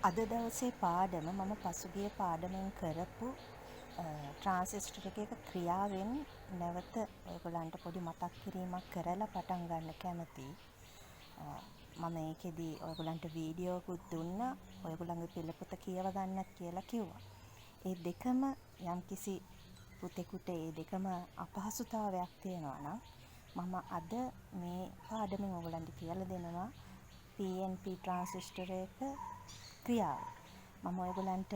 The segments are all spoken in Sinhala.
අද දවසේ පාඩම මම පසුගිය පාඩමෙන් කරපු ට්‍රාන්සිස්ටර් එකක ක්‍රියාවෙන් නැවත ඔයගොල්ලන්ට පොඩි මතක් කිරීමක් කරලා පටන් ගන්න කැමතියි. මම ඒකෙදි ඔයගොල්ලන්ට වීඩියෝකුත් දුන්නා. ඔයගොල්ලන්ගේ පෙළපොත කියව ගන්නත් කියලා කිව්වා. ඒ දෙකම යම්කිසි පුතෙකුට ඒ දෙකම අපහසුතාවයක් තියෙනවා නම් මම අද මේ පාඩමෙන් ඔයගොල්ලන්ට කියලා දෙනවා PNP ට්‍රාන්සිස්ටර් එක ක්‍රියාව. මම ඔයගොල්ලන්ට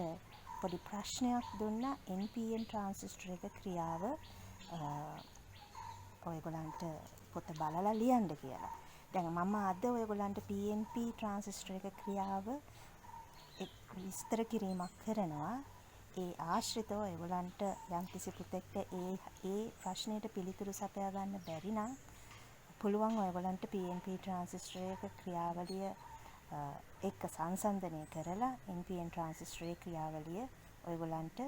පොඩි ප්‍රශ්නයක් දුන්නා NPN ට්‍රාන්සිස්ටර් එක ක්‍රියාව ඔයගොල්ලන්ට පොත බලලා ලියන්න කියලා. දැන් මම අද ඔයගොල්ලන්ට PNP ට්‍රාන්සිස්ටර් එක ක්‍රියාව විස්තර කිරීමක් කරනවා. ඒ ආශ්‍රිතව ඔයගොල්ලන්ට යම්කිසි පුතෙක්ට ඒ ප්‍රශ්නෙට පිළිතුරු සපයා ගන්න බැරි නම් පුළුවන් ඔයගොල්ලන්ට PNP ට්‍රාන්සිස්ටර් එක ක්‍රියාවලිය එක්ක සංසන්දනය කරලා NPN ට්‍රාන්සිස්ටර් ක්‍රියාවලිය ඔයගොල්ලන්ට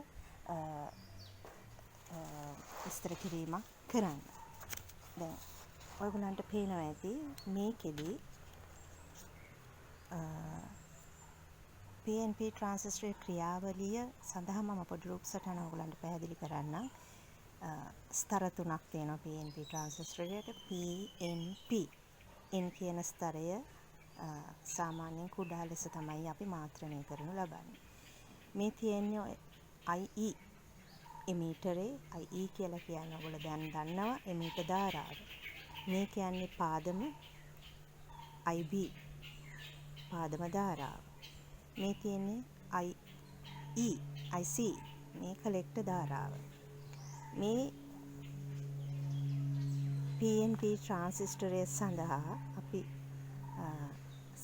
විස්තර කිරීමක් කරන්න. දැන් ඔයගොල්ලන්ට පේනවා ඇති මේකෙදි PNP ට්‍රාන්සිස්ටර් ක්‍රියාවලිය සඳහා මම පොඩි රූප සටහන ඔයගොල්ලන්ට පැහැදිලි කරන්නම්. ස්තර තුනක් තියෙනවා PNP ට්‍රාන්සිස්ටර් එකට. PNP N කියන ස්තරය සාමාන්‍යයෙන් කුඩා ලෙස තමයි අපි මාත්‍රණය කරනු ලබන්නේ. මේ තියෙන්නේ IE එමීටරේ. IE කියලා කියන්නේ ඔයගොල්ලෝ දැන් දන්නවා එමීටර් ධාරාව. මේ කියන්නේ පාදම IB පාදම ධාරාව. මේ තියෙන්නේ IC මේ කලෙක්ටර් ධාරාව. මේ PNP ට්‍රාන්සිස්ටරය සඳහා අපි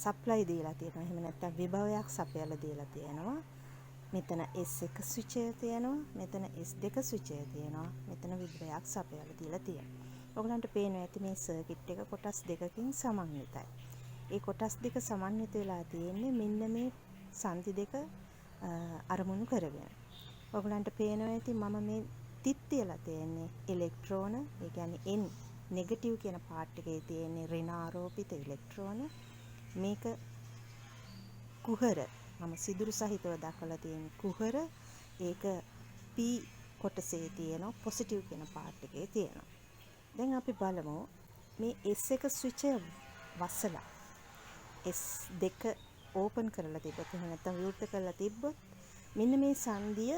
සප්ලයි දීලා තියෙනවා. එහෙම නැත්නම් විභවයක් සපයලා දීලා තියෙනවා. මෙතන S1 ස්විචය තියෙනවා. මෙතන S2 ස්විචය තියෙනවා. මෙතන විභවයක් සපයලා දීලා තියෙනවා. ඔයගලන්ට පේනවා ඇති මේ සර්කිට් එක කොටස් දෙකකින් සමන්විතයි. ඒ කොටස් දෙක සමන්විත වෙලා තියෙන්නේ මෙන්න මේ සංදි දෙක අරමුණු කරගෙන. ඔයගලන්ට පේනවා ඇති මම මේ තිත් තියලා තියෙන්නේ ඉලෙක්ට්‍රෝන. ඒ කියන්නේ N නෙගටිව් කියන පාර්ට් එකේ තියෙන්නේ ඍණාරෝපිත ඉලෙක්ට්‍රෝන. මේක කුහර මම සිදුරු සහිතව දක්වලා තියෙන කුහර. ඒක P කොටසේ තියෙන පොසිටිව් කියන පාර්ට් එකේ තියෙනවා. දැන් අපි බලමු මේ S1 ස්විචය වස්සලා S2 ඕපන් කරලා තිබ්බොත් එහෙම නැත්නම් විවෘත කරලා තිබ්බොත් මෙන්න මේ සංදිය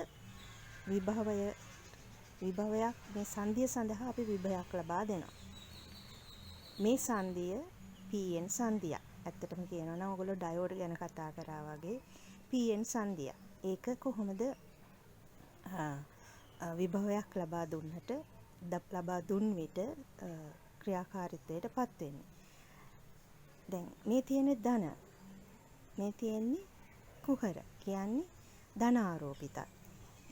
විභවයක් මේ සංදිය සඳහා අපි විභවයක් ලබා දෙනවා. මේ සංදිය PN සංදියක්. ඇත්තටම කියනවා නම් ඔයගොල්ලෝ ඩයෝඩ් ගැන කතා කරා වගේ PN සංදිය. ඒක කොහොමද විභවයක් ලබා දුන් විට ක්‍රියාකාරීත්වයට පත් වෙන්නේ. දැන් මේ තියෙන්නේ ධන. මේ තියෙන්නේ කුහර. කියන්නේ ධන ආරෝපිතයි.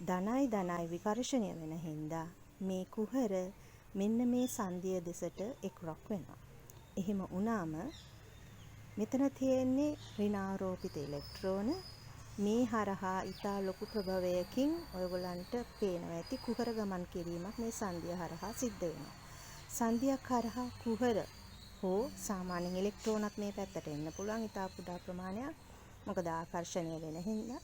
ධනයි විකර්ෂණය වෙන හින්දා මේ කුහර මෙන්න මේ සංදිය දෙසට එක්රොක් වෙනවා. එහෙම වුණාම මෙතන තියෙන්නේ ඍණාරෝපිත ඉලෙක්ට්‍රෝන. මේ හරහා ඊටා ලොකු ප්‍රභවයකින් ඔයගොල්ලන්ට පේනවා ඇති කුහර ගමන් කිරීමක් මේ සංදිය හරහා සිද්ධ වෙනවා. සංදියක් හරහා කුහර හෝ සාමාන්‍ය ඉලෙක්ට්‍රෝනක් මේ පැත්තට එන්න පුළුවන් ඊටා කුඩා ප්‍රමාණයක්. මොකද ආකර්ෂණය වෙන හින්දා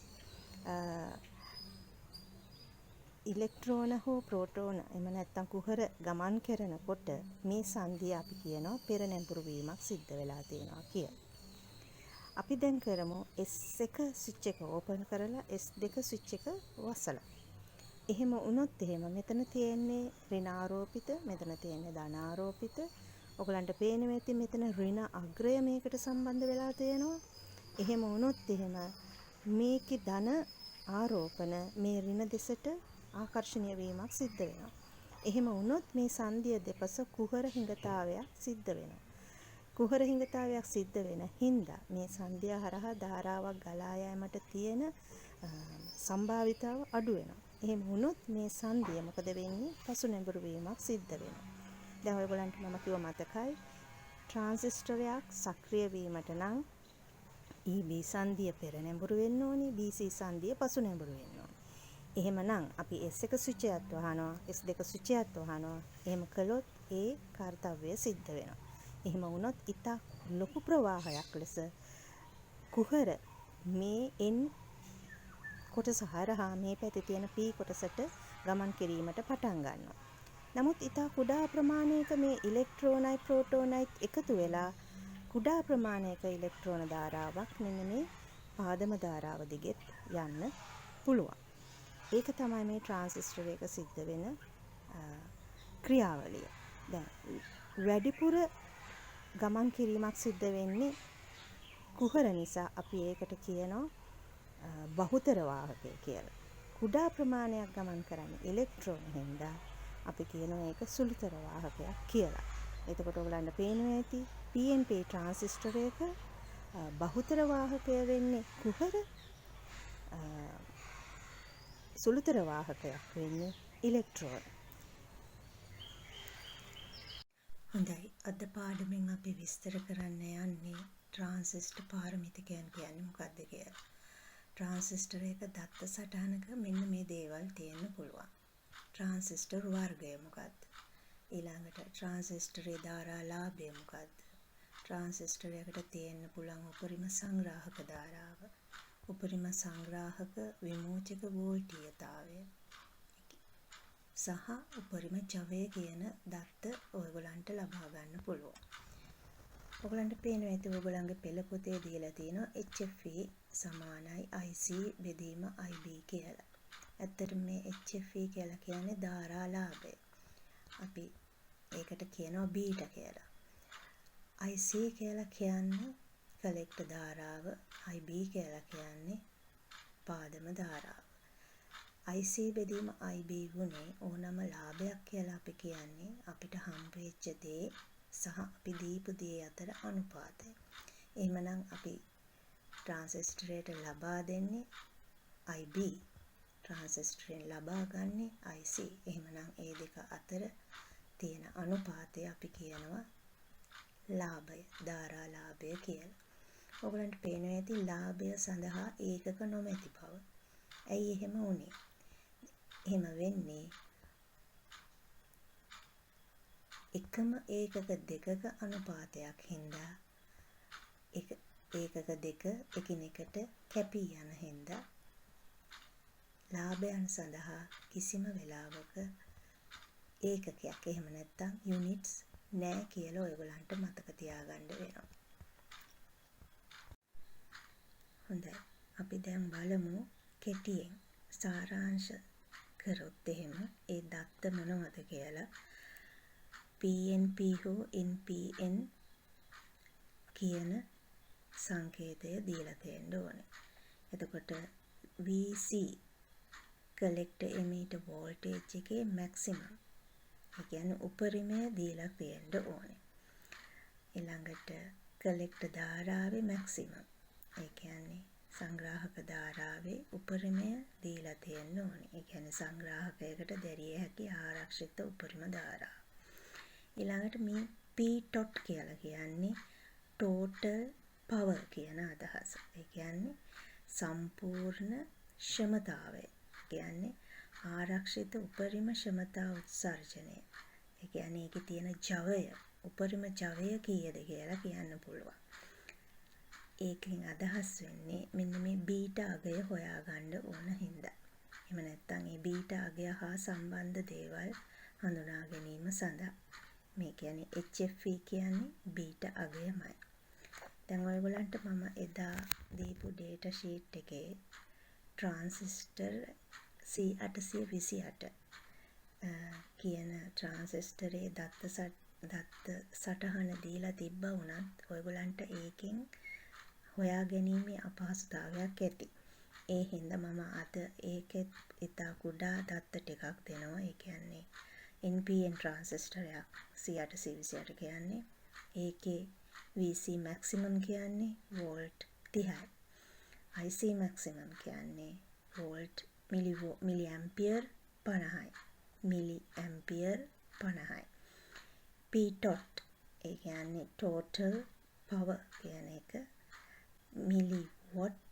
ඉලෙක්ට්‍රෝන හෝ ප්‍රෝටෝන එහෙම නැත්නම් කුහර ගමන් කරනකොට මේ සංදිය අපි කියනවා පෙර නැඹුරු වීමක් සිද්ධ වෙලා තියෙනවා කියලා. අපි දැන් කරමු S1 ස්විච් එක ඕපන් කරලා S2 ස්විච් එක වසලා. එහෙම වුණොත් එහෙම මෙතන තියෙන්නේ ඍණාරෝපිත, මෙතන තියෙන්නේ ධනාරෝපිත. ඔයගලන්ට පේන්නේ ඇති මෙතන ඍණ අග්‍රය මේකට සම්බන්ධ වෙලා තියෙනවා. එහෙම වුණොත් එහෙම මේකේ ධන ආරෝපණ මේ ඍණ දෙසට ආකර්ෂණීය වීමක් සිද්ධ වෙනවා. එහෙම වුණොත් මේ සංදිය දෙපස කුහර හිඟතාවයක් සිද්ධ වෙනවා. කුහර හිඟතාවයක් සිද්ධ වෙන හින්දා මේ සංදිය හරහා ධාරාවක් ගලා යාමට තියෙන සම්භාවිතාව අඩු වෙනවා. එහෙම වුණොත් මේ සංදිය මොකද වෙන්නේ? පසු නැඹුරු වීමක් සිද්ධ වෙනවා. දැන් ඔයගොල්ලන්ට මම කිව්ව මතකයි ට්‍රාන්සිස්ටරයක් සක්‍රිය වීමට නම් EB සංදිය පෙර නැඹුරු වෙන්න ඕනේ, BC සංදිය පසු නැඹුරු වෙන්න ඕනේ. එහෙමනම් අපි S1 ස්විචයත් වහනවා, S2 ස්විචයත් වහනවා. එහෙම කළොත් ඒ කාර්යය සිද්ධ වෙනවා. එහෙම වුණොත් ඊට ලොකු ප්‍රවාහයක් ලෙස කුහර මේ N කොටස හරහා මේ පැත්තේ තියෙන P කොටසට ගමන් කිරීමට පටන් ගන්නවා. නමුත් ඊට කුඩා ප්‍රමාණයක මේ ඉලෙක්ට්‍රෝනයි ප්‍රෝටෝනයිත් එකතු වෙලා කුඩා ප්‍රමාණයක ඉලෙක්ට්‍රෝන ධාරාවක් මෙන්න මේ පාදම ධාරාව දිගෙත් යන්න පුළුවන්. ඒක තමයි මේ ට්‍රාන්සිස්ටර් එක සිද්ධ වෙන ක්‍රියාවලිය. දැන් වැඩිපුර ගමන් කිරීමක් සිද්ධ වෙන්නේ කුහර නිසා අපි ඒකට කියනවා බහුතර වාහකය කියලා. කුඩා ප්‍රමාණයක් ගමන් කරන්නේ ඉලෙක්ට්‍රෝන හින්දා අපි කියනවා ඒක සුළුතර වාහකයක් කියලා. එතකොට ඔයගලන්ට පේනවා ඇති PNP ට්‍රාන්සිස්ටර් එක බහුතර වාහකය වෙන්නේ කුහර, සුළුතර වාහකයක් වෙන්නේ ඉලෙක්ට්‍රෝන. හොඳයි, අද පාඩමෙන් අපි විස්තර කරන්න යන්නේ ට්‍රාන්සිස්ටර් පාරමිතිකයන් කියන්නේ මොකක්ද කියලා. ට්‍රාන්සිස්ටර් එක දත්ත සටහනක මෙන්න මේ දේවල් තියෙන්න පුළුවන්. ට්‍රාන්සිස්ටර් වර්ගය මොකක්ද? ඊළඟට ට්‍රාන්සිස්ටරේ ධාරාලාභය මොකක්ද? ට්‍රාන්සිස්ටර් එකට තියෙන්න පුළුවන් උපරිම සංග්‍රාහක ධාරාව, උපරිම සංග්‍රාහක විමෝචක වෝල්ටීයතාවය සහ උපරිම ජවය කියන දත්ත ඔයගලන්ට ලබා ගන්න පුළුවන්. ඔයගලන්ට පේනවා ඇති ඔයගලන්ගේ පෙළ පොතේ දීලා තියෙනවා HFE සමානයි IC බෙදීම IB කියලා. ඇත්තටම මේ HFE කියලා කියන්නේ ධාරාලාභය. අපි ඒකට කියනවා බීටා කියලා. IC කියලා කියන්නේ කලෙක්ටර් ධාරාව, IB කියලා කියන්නේ පාදම ධාරාව. IC බෙදීම IB ගුණේ ඕනම ලාභයක් කියලා අපි කියන්නේ අපිට හම්බ වෙච්ච දේ සහ අපි දීපු දේ අතර අනුපාතය. එහෙමනම් අපි ට්‍රාන්සිස්ටරයට ලබා දෙන්නේ IB, ට්‍රාන්සිස්ටරෙන් ලබා ගන්නේ IC. එහෙමනම් ඒ දෙක අතර තියෙන අනුපාතය අපි කියනවා ලාභය, ධාරාලාභය කියලා. ඔයගලන්ට පේනවා ඇති ලාභය සඳහා ඒකක නොමැති බව. ඇයි එහෙම වුනේ? එහෙම වෙන්නේ එකම ඒකක දෙකක අනුපාතයක් හින්දා ඒකක දෙක එකිනෙකට කැපී යන හින්දා ලාභයන් සඳහා කිසිම වෙලාවක ඒකකයක් එහෙම නැත්නම් යුනිට්ස් නෑ කියලා ඔයගලන්ට මතක තියාගන්න වෙනවා. හොඳයි, අපි දැන් බලමු කෙටියෙන් සාරාංශ කරොත් එහෙම ඒ දත්ත මොනවද කියලා. PNP හෝ NPN කියන සංකේතය දීලා තියෙන්න ඕනේ. එතකොට VC collector emitter voltage එකේ maximum, ඒ කියන්නේ උපරිමය දීලා තියෙන්න ඕනේ. ඊළඟට collector ධාරාවේ maximum, ඒ කියන්නේ සංග්‍රාහක ධාරාවේ උපරිමය දීලා තියෙන්න ඕනේ. ඒ කියන්නේ සංග්‍රාහකයකට දැරිය හැකි ආරක්ෂිත උපරිම ධාරාව. ඊළඟට මේ P-tot කියලා කියන්නේ total power කියන අදහස. ඒ කියන්නේ සම්පූර්ණ ක්ෂමතාවය. කියන්නේ ආරක්ෂිත උපරිම ක්ෂමතා උත්සර්ජනය. ඒ කියන්නේ ඒකේ තියෙන ජවය, උපරිම ජවය කීයද කියලා කියන්න පුළුවන්. ඒකෙන් අදහස් වෙන්නේ මෙන්න මේ බීටා අගය හොයාගන්න ඕන හින්දා. එහෙම නැත්නම් මේ බීටා අගය හා සම්බන්ධ දේවල් හඳුනා ගැනීම සඳහා. මේ කියන්නේ HFE කියන්නේ බීටා අගයමයි. දැන් ඔයගොල්ලන්ට මම එදා දීපු ඩේටා ෂීට් එකේ ට්‍රාන්සිස්ටර් C828 කියන ට්‍රාන්සිස්ටරේ දත්ත සටහන දීලා තිබ්බ වුණත් ඔයගොල්ලන්ට ඒකෙන් හොයා ගැනීමේ අපහසුතාවයක් ඇති. ඒ හින්දා මම අද ඒකෙත් ඉතා කුඩා දත්ත ටිකක් දෙනවා. ඒ කියන්නේ NPN ට්‍රාන්සිස්ටරයක් C828 කියන්නේ. ඒකේ VC maximum කියන්නේ වෝල්ට් 30යි. IC maximum කියන්නේ වෝල්ට් මිලි ඇම්පියර් 50යි. මිලි ඇම්පියර් 50යි. P-tot ඒ කියන්නේ total power කියන එක මිලි වොට්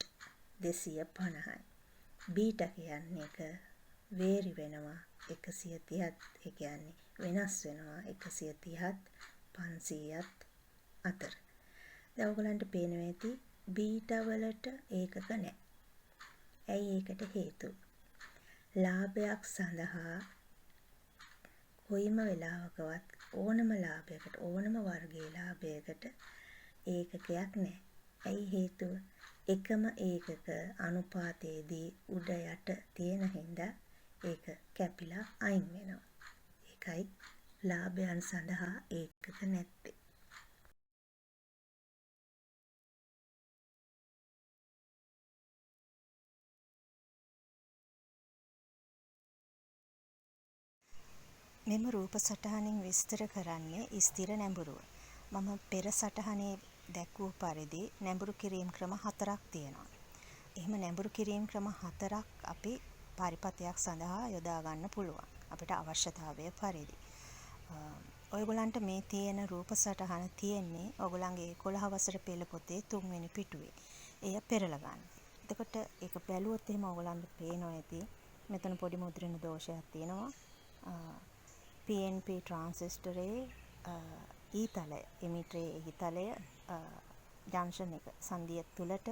250යි. බීටා කියන්නේ එක වේරි වෙනවා 130ත්, ඒ කියන්නේ වෙනස් වෙනවා 130ත් 500ත් අතර. දැන් ඔයගලන්ට පේනවා ඇති බීටා වලට ඒකක නැහැ. ඇයි ඒකට හේතුව? ලාභයක් සඳහා කොයිම වෙලාවකවත් ඕනම ලාභයකට ඕනම වර්ගයේ ලාභයකට ඒකකයක් නැහැ. ඇයි හේතුව? එකම ඒකක අනුපාතයේදී උඩ යට තියෙන හින්දා ඒක කැපිලා අයින් වෙනවා. ඒකයි ලාභයන් සඳහා ඒකක නැත්තේ. මෙම රූප සටහනින් විස්තර කරන්නේ ස්ථිර නැඹුරුව. මම පෙර සටහනේ දැක්වූ පරිදි නැඹුරු කිරීම් ක්‍රම 4ක් තියෙනවා. එහෙම නැඹුරු කිරීම් ක්‍රම 4ක් අපි පරිපතයක් සඳහා යොදා ගන්න පුළුවන්. අපිට අවශ්‍යතාවය පරිදි. ඔයගොල්ලන්ට මේ තියෙන රූප සටහන තියෙන්නේ ඔයගොල්ලන්ගේ 11 වසර පෙළ පොතේ 3 වෙනි පිටුවේ. එය පෙරලා ගන්න. එතකොට ඒක බැලුවොත් එහෙම ඔයගොල්ලන්ට පේනවා ඇති මෙතන පොඩි මුද්‍රණ දෝෂයක් තියෙනවා. PNP ට්‍රාන්සිස්ටරේ ඊතලය එමිටරේ ඊතලය ජංක්ෂන් එක සංදිය තුලට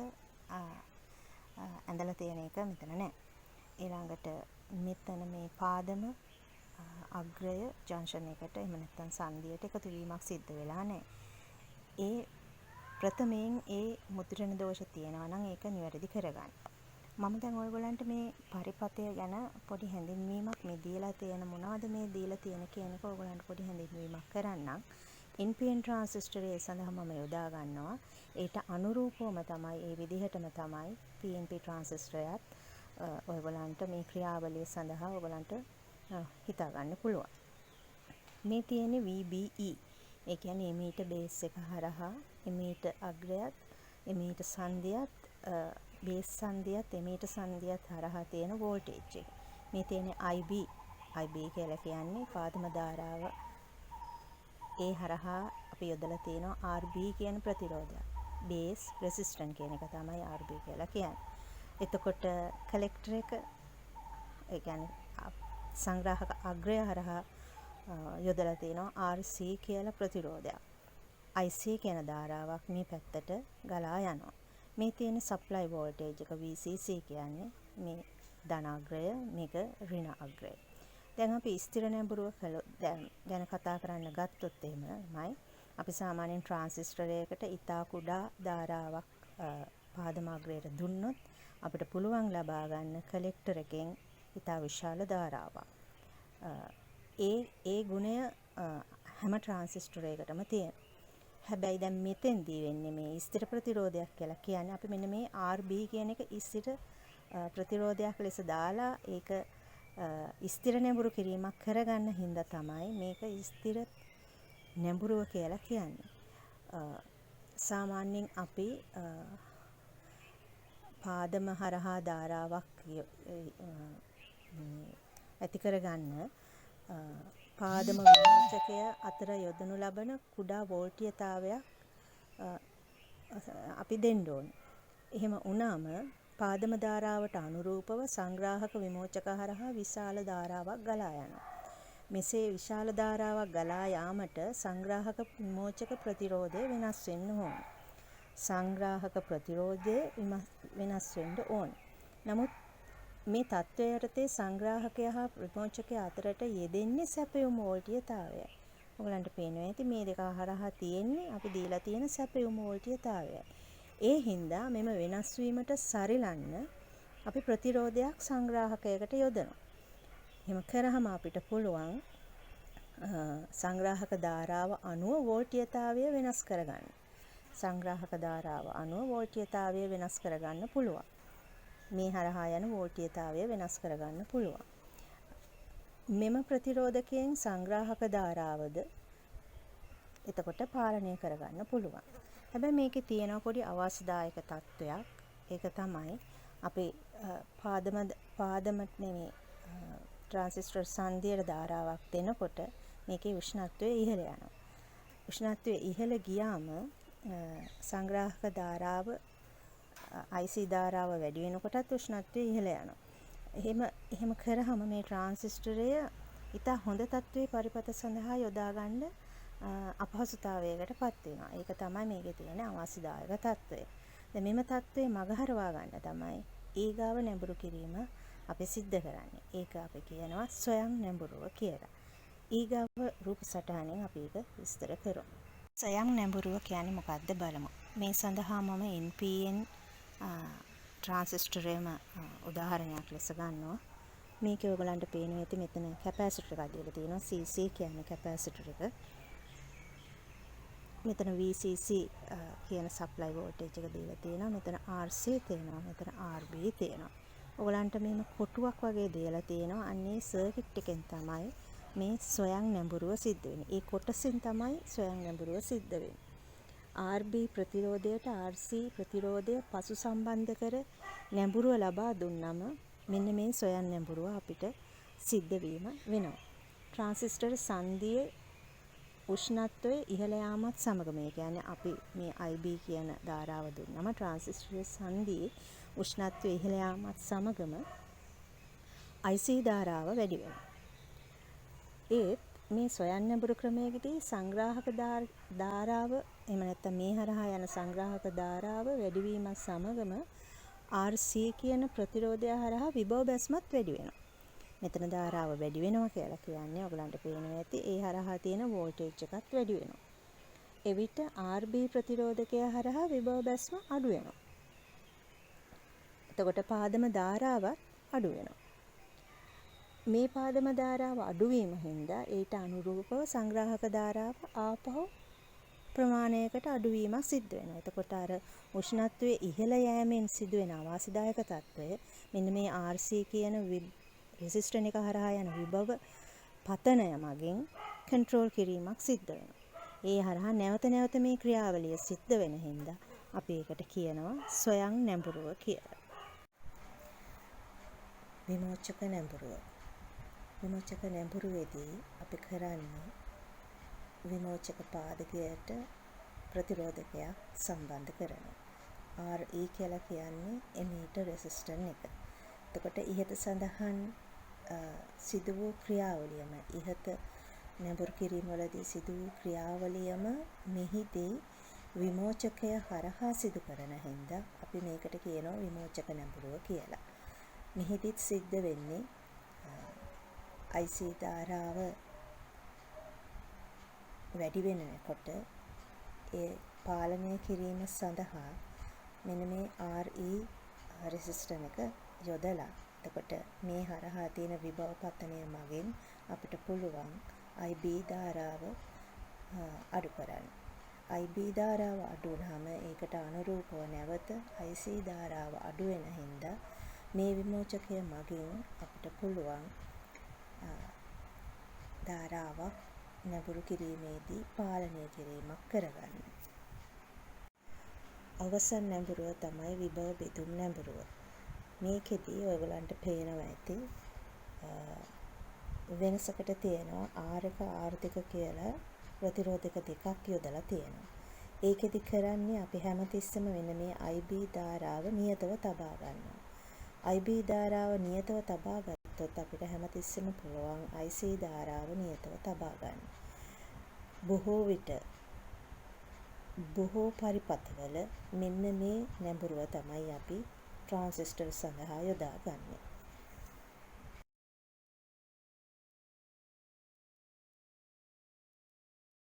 ඇඳලා තියෙන එක මෙතන නැහැ. ඊළඟට මෙතන මේ පාදම අග්‍රය ජංක්ෂන් එකට එහෙම නැත්නම් සංදියට එකතු වීමක් සිද්ධ වෙලා නැහැ. ඒ ප්‍රථමයෙන් ඒ මුද්‍රණ දෝෂ තියෙනවා නම් ඒක නිවැරදි කරගන්න. මම දැන් ඔයගොල්ලන්ට මේ පරිපතය ගැන පොඩි හැඳින්වීමක් මේ දීලා තියෙන මොනවද මේ දීලා තියෙන කියන එක ඔයගොල්ලන්ට පොඩි හැඳින්වීමක් කරන්නම්. NPN ට්‍රාන්සිස්ටරය සඳහා මම යොදා ගන්නවා. ඒට අනුරූපවම තමයි ඒ විදිහටම තමයි PNP ට්‍රාන්සිස්ටරයත් ඔයගොල්ලන්ට මේ ක්‍රියාවලිය සඳහා ඔයගොල්ලන්ට හිතා ගන්න පුළුවන්. මේ තියෙන්නේ VBE. ඒ කියන්නේ එමීට බේස් එක හරහා එමීට අග්‍රයත් එමීට සංදියත් බේස් සංදියත් එමීට සංදියත් හරහා තියෙන වෝල්ටේජ් එක. මේ තියෙන්නේ IB. IB කියලා කියන්නේ පාදම ධාරාව. ඒ හරහා අපි යොදලා තියෙනවා RB කියන ප්‍රතිරෝධය. බේස් රෙසිස්ටන්ස් කියන එක තමයි RB කියලා කියන්නේ. එතකොට කලෙක්ටර් එක ඒ කියන්නේ සංග්‍රාහක අග්‍රය හරහා යොදලා තියෙනවා RC කියලා ප්‍රතිරෝධයක්. IC කියන ධාරාවක් මේ පැත්තට ගලා යනවා. මේ තියෙන සප්ලයි වෝල්ටේජ් එක VCC කියන්නේ මේ ධනාග්‍රය මේක ඍණ අග්‍රය. දැන් අපි ස්ථිර නැඹුරුව ගැන කතා කරන්න ගත්තොත් එහෙමයි අපි සාමාන්‍යයෙන් ට්‍රාන්සිස්ටරයකට ඉතා කුඩා ධාරාවක් පාදම අග්‍රයට දුන්නොත් අපිට පුළුවන් ලබා ගන්න කලෙක්ටර් එකෙන් ඉතා විශාල ධාරාවක්. ඒ ගුණය හැම ට්‍රාන්සිස්ටරයකටම තියෙනවා. හැබැයි දැන් මෙතෙන්දී වෙන්නේ මේ ස්ථිර ප්‍රතිරෝධයක් කියලා කියන්නේ අපි මෙන්න මේ RB කියන එක ස්ථිර ප්‍රතිරෝධයක් ලෙස දාලා ඒක ස්ථිර නැඹුරු කිරීමක් කරගන්න හින්දා තමයි මේක ස්ථිර නැඹුරුව කියලා කියන්නේ. සාමාන්‍යයෙන් අපි පාදම හරහා ධාරාවක් ඇති කරගන්න පාදම විමෝචකය අතර යොදනු ලබන කුඩා වෝල්ටීයතාවයක් අපි දෙන්න ඕනේ. එහෙම වුණාම පාදම ධාරාවට අනුරූපව සංග්‍රාහක විමෝචක හරහා විශාල ධාරාවක් ගලා යනවා. මෙසේ විශාල ධාරාවක් ගලා යාමට සංග්‍රාහක විමෝචක ප්‍රතිරෝධය වෙනස් වෙන්න ඕන. සංග්‍රාහක ප්‍රතිරෝධය වෙනස් වෙන්න ඕන. නමුත් මේ තත්ත්වය යටතේ සංග්‍රාහකය හා විමෝචකය අතරට යෙදෙන්නේ සැපයුම් වෝල්ටීයතාවයයි. ඔයගලන්ට පේනවා ඇති මේ දෙක හරහා තියෙන්නේ අපි දීලා තියෙන සැපයුම් වෝල්ටීයතාවයයි. ඒ හින්දා මෙම වෙනස් වීමට සරිලන්න අපි ප්‍රතිරෝධයක් සංග්‍රාහකයකට යොදනවා. එහෙම කරාම අපිට පුළුවන් සංග්‍රාහක ධාරාව අනුව වෝල්ටීයතාවය වෙනස් කරගන්න. සංග්‍රාහක ධාරාව අනුව වෝල්ටීයතාවය වෙනස් කරගන්න පුළුවන්. මේ හරහා යන වෝල්ටීයතාවය වෙනස් කරගන්න පුළුවන්. මෙම ප්‍රතිරෝධකයෙන් සංග්‍රාහක ධාරාවද එතකොට පාලනය කරගන්න පුළුවන්. හැබැයි මේකේ තියෙන පොඩි අවාසිදායක තත්වයක්. ඒක තමයි අපි පාදමත් නෙමෙයි ට්‍රාන්සිස්ටර් සංදියට ධාරාවක් දෙනකොට මේකේ උෂ්ණත්වය ඉහළ යනවා. උෂ්ණත්වය ඉහළ ගියාම සංග්‍රාහක ධාරාව IC ධාරාව වැඩි වෙනකොටත් උෂ්ණත්වය ඉහළ යනවා. එහෙම කරාම මේ ට්‍රාන්සිස්ටරය ඉතා හොඳ තත්ත්වයේ පරිපත සඳහා යොදා ගන්න අපහසුතාවයකටපත් වෙනවා. ඒක තමයි මේකේ තියෙන අවාසිදායක තත්ත්වය. දැන් මෙම தત્ත්වය මගහරවා ගන්න තමයි ඊගාව නැඹුරු කිරීම අපි සිද්ධ කරන්නේ. ඒක අපි කියනවා ස්වයං නැඹුරුව කියලා. ඊගාව රූප සටහනෙන් අපි ඒක විස්තර කරමු. ස්වයං නැඹුරුව කියන්නේ මොකක්ද බලමු. මේ සඳහා මම NPN ට්‍රාන්සිස්ටරයම උදාහරණයක් ලෙස ගන්නවා. මේක ඔයගලන්ට පේනවා ඇති මෙතන කැපැසිටර් එකක් දීලා තියෙනවා. CC කියන්නේ කැපැසිටර් එක. මෙතන VCC කියන සප්ලයි වෝල්ටේජ් එක දීලා තියෙනවා. මෙතන RC තියෙනවා. මෙතන RB තියෙනවා. ඔයගලන්ට මේම කොටුවක් වගේ දීලා තියෙනවා. අන්නේ සර්කිට් එකෙන් තමයි මේ ස්වයං නැඹුරුව සිද්ධ වෙන්නේ. ඒ කොටසින් තමයි ස්වයං නැඹුරුව සිද්ධ වෙන්නේ. RB ප්‍රතිරෝධයට RC ප්‍රතිරෝධය පසු සම්බන්ධ කර නැඹුරුව ලබා දුන්නම මෙන්න මේ ස්වයං නැඹුරුව අපිට සිද්ධ වීම වෙනවා. ට්‍රාන්සිස්ටර් සංදියේ උෂ්ණත්වයේ ඉහළ යාමත් සමග මේ කියන්නේ අපි මේ IB කියන ධාරාව දුන්නම ට්‍රාන්සිස්ටර් සංදියේ උෂ්ණත්වයේ ඉහළ යාමත් සමගම IC ධාරාව වැඩි වෙනවා. ඒත් මේ ස්වයං නැඹුරු ක්‍රමයකදී සංග්‍රාහක ධාරාව එහෙම නැත්නම් මේ හරහා යන සංග්‍රාහක ධාරාව වැඩි වීමත් සමගම RC කියන ප්‍රතිරෝධය හරහා විභව බැස්මත් වැඩි වෙනවා. මෙතන ධාරාව වැඩි වෙනවා කියලා කියන්නේ ඔයගලන්ට පේනවා ඇති ඒ හරහා තියෙන වෝල්ටේජ් එකත් වැඩි වෙනවා. එවිට RB ප්‍රතිරෝධකය හරහා විභව බැස්ම අඩු වෙනවා. එතකොට පාදම ධාරාවත් අඩු වෙනවා. මේ පාදම ධාරාව අඩුවීම හින්දා ඊට අනුරූපව සංග්‍රාහක ධාරාව ආපහු ප්‍රමාණයකට අඩුවීමක් සිද්ධ වෙනවා. එතකොට අර උෂ්ණත්වයේ ඉහළ යෑමෙන් සිදුවෙන අවාසිදායක තත්ත්වය මෙන්න මේ RC කියන රෙසිස්ටර් එක හරහා යන විභව පතනය මගින් කන්ට්‍රෝල් කිරීමක් සිද්ධ වෙනවා. ඒ හරහා නැවත නැවත මේ ක්‍රියාවලිය සිද්ධ වෙන හින්දා අපි ඒකට කියනවා ස්වයං නැඹුරුව කියලා. විමෝචක නැඹුරුව. විමෝචක නැඹුරුවේදී අපි කරන්නේ විමෝචක පාදකයට ප්‍රතිරෝධකයක් සම්බන්ධ කරනවා. RE කියලා කියන්නේ එමීටර් රෙසිස්ටන්ස් එක. එතකොට ඉහත සඳහන් සිදු වූ ක්‍රියාවලියම ඉහත නැඹුරු කිරීම වලදී සිදු වූ ක්‍රියාවලියම මෙහිදී විමෝචකය හරහා සිදු කරන හින්දා අපි මේකට කියනවා විමෝචක නැඹුරුව කියලා. මෙහිදීත් සිද්ධ වෙන්නේ IC ධාරාව වැඩි වෙනකොට ඒ පාලනය කිරීම සඳහා මෙන්න මේ RE රෙසිස්ටර් එක යොදලා එතකොට මේ හරහා තියෙන විභව පතනය මගින් අපිට පුළුවන් IB ධාරාව අඩු කරන්න. IB ධාරාව අඩු වුනහම ඒකට අනුරූපව නැවත IC ධාරාව අඩු වෙන හින්දා මේ විමෝචකය මගින් අපිට පුළුවන් ධාරාවක් නැඹුරු කිරීමේදී පාලනය කිරීමක් කරගන්න. අවසන් නැඹුරුව තමයි විභව බෙදුම් නැඹුරුව. මේකෙදී ඔයගලන්ට පේනවා ඇති වෙනසකට තියෙනවා R එක R2 කියලා ප්‍රතිරෝධක දෙකක් යොදලා තියෙනවා. ඒකෙදි කරන්නේ අපි හැමතිස්සෙම වෙන මේ IB ධාරාව නියතව තබා ගන්නවා. IB ධාරාව නියතව තබා ගත්තොත් අපිට හැමතිස්සෙම පුළුවන් IC ධාරාව නියතව තබා ගන්න. බොහෝ විට බොහෝ පරිපථවල මෙන්න මේ නැඹුරුව තමයි අපි ට්‍රාන්සිස්ටර් සඳහා යොදාගන්නේ.